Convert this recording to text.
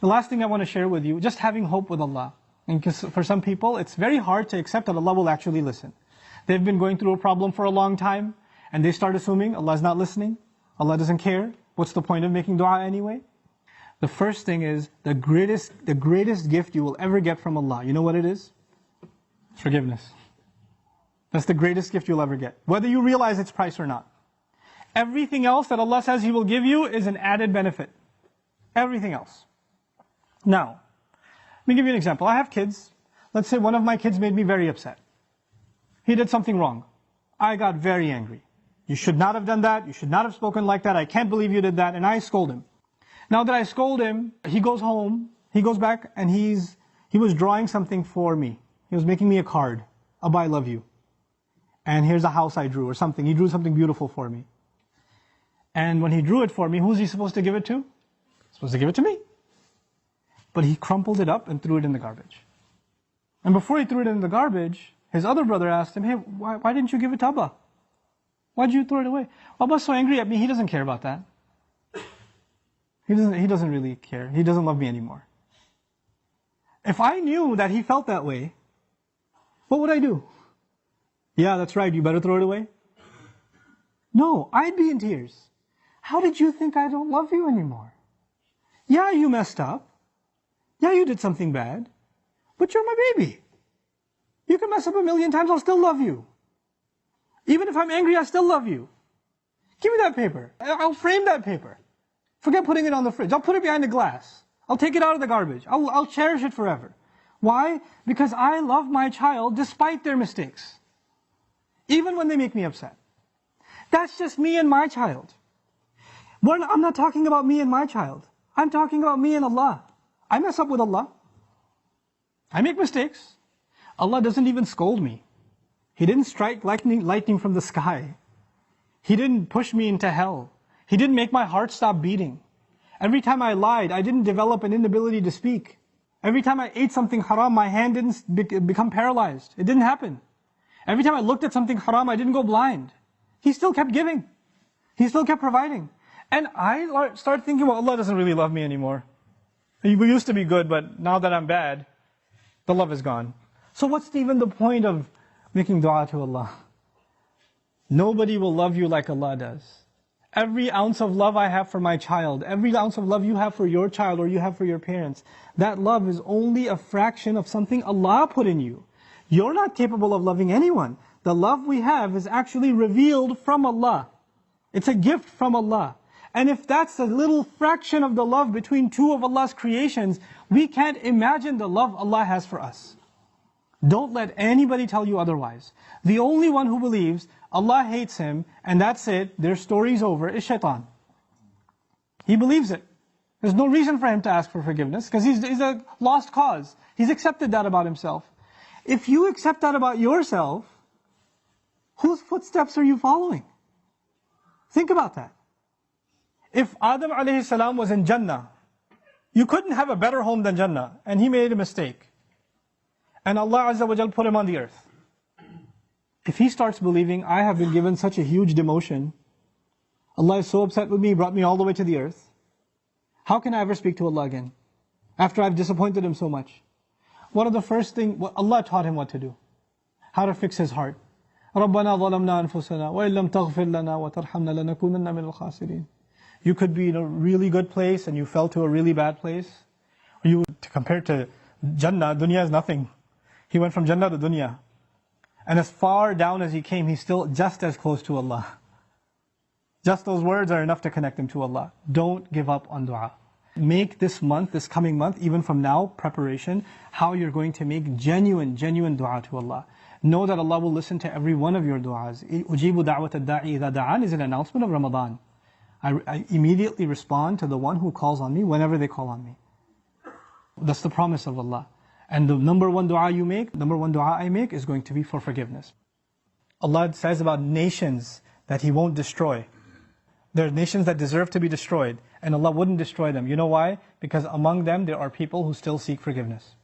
The last thing I want to share with you, just having hope with Allah. And because for some people, it's very hard to accept that Allah will actually listen. They've been going through a problem for a long time, and they start assuming Allah is not listening, Allah doesn't care. What's the point of making dua anyway? The first thing is, the greatest gift you will ever get from Allah. You know what it is? Forgiveness. That's the greatest gift you'll ever get, whether you realize its price or not. Everything else that Allah says He will give you is an added benefit. Everything else. Now, let me give you an example. I have kids. Let's say one of my kids made me very upset. He did something wrong. I got very angry. You should not have done that. You should not have spoken like that. I can't believe you did that. And I scold him. Now that I scold him, he goes home, he goes back, and he was drawing something for me. He was making me a card. Abba, I love you. And here's a house I drew, or something. He drew something beautiful for me. And when he drew it for me, who's he supposed to give it to? He's supposed to give it to me. But he crumpled it up and threw it in the garbage. And before he threw it in the garbage, his other brother asked him, hey, why didn't you give it to Abba? Why did you throw it away? Abba's so angry at me, he doesn't care about that. He doesn't really care. He doesn't love me anymore. If I knew that he felt that way, what would I do? Yeah, that's right, you better throw it away. No, I'd be in tears. How did you think I don't love you anymore? Yeah, you messed up. Yeah, you did something bad. But you're my baby. You can mess up 1,000,000 times, I'll still love you. Even if I'm angry, I still love you. Give me that paper. I'll frame that paper. Forget putting it on the fridge. I'll put it behind the glass. I'll take it out of the garbage. I'll cherish it forever. Why? Because I love my child despite their mistakes. Even when they make me upset. That's just me and my child. I'm not talking about me and my child. I'm talking about me and Allah. I mess up with Allah. I make mistakes. Allah doesn't even scold me. He didn't strike lightning from the sky. He didn't push me into hell. He didn't make my heart stop beating. Every time I lied, I didn't develop an inability to speak. Every time I ate something haram, my hand didn't become paralyzed. It didn't happen. Every time I looked at something haram, I didn't go blind. He still kept giving. He still kept providing. And I started thinking, well, Allah doesn't really love me anymore. We used to be good, but now that I'm bad, the love is gone. So what's even the point of making dua to Allah? Nobody will love you like Allah does. Every ounce of love I have for my child, every ounce of love you have for your child or you have for your parents, that love is only a fraction of something Allah put in you. You're not capable of loving anyone. The love we have is actually revealed from Allah. It's a gift from Allah. And if that's a little fraction of the love between two of Allah's creations, we can't imagine the love Allah has for us. Don't let anybody tell you otherwise. The only one who believes Allah hates him, and that's it, their story's over, is shaitan. He believes it. There's no reason for him to ask for forgiveness, because he's a lost cause. He's accepted that about himself. If you accept that about yourself, whose footsteps are you following? Think about that. If Adam alayhi salam was in Jannah, you couldn't have a better home than Jannah, and he made a mistake. And Allah Azza wa Jal put him on the earth. If he starts believing, I have been given such a huge demotion, Allah is so upset with me, He brought me all the way to the earth, how can I ever speak to Allah again? After I've disappointed Him so much. One of the first things, Allah taught him what to do. How to fix his heart. رَبَّنَا ظَلَمْنَا أَنفُسَنَا وَإِن لَمْ تَغْفِرْ لَنَا وَتَرْحَمْنَا لَنَكُونَنَّ مِنَ الْخَاسِرِينَ. You could be in a really good place and you fell to a really bad place. Compared to Jannah, dunya is nothing. He went from Jannah to dunya. And as far down as he came, he's still just as close to Allah. Just those words are enough to connect him to Allah. Don't give up on dua. Make this month, this coming month, even from now, preparation, how you're going to make genuine dua to Allah. Know that Allah will listen to every one of your du'as. أُجِيبُ دَعْوَةَ الدَّاعِ إِذَا دَعَانِ is an announcement of Ramadan. I immediately respond to the one who calls on me whenever they call on me. That's the promise of Allah. And the number one dua I make is going to be for forgiveness. Allah says about nations that He won't destroy. There are nations that deserve to be destroyed, and Allah wouldn't destroy them. You know why? Because among them there are people who still seek forgiveness.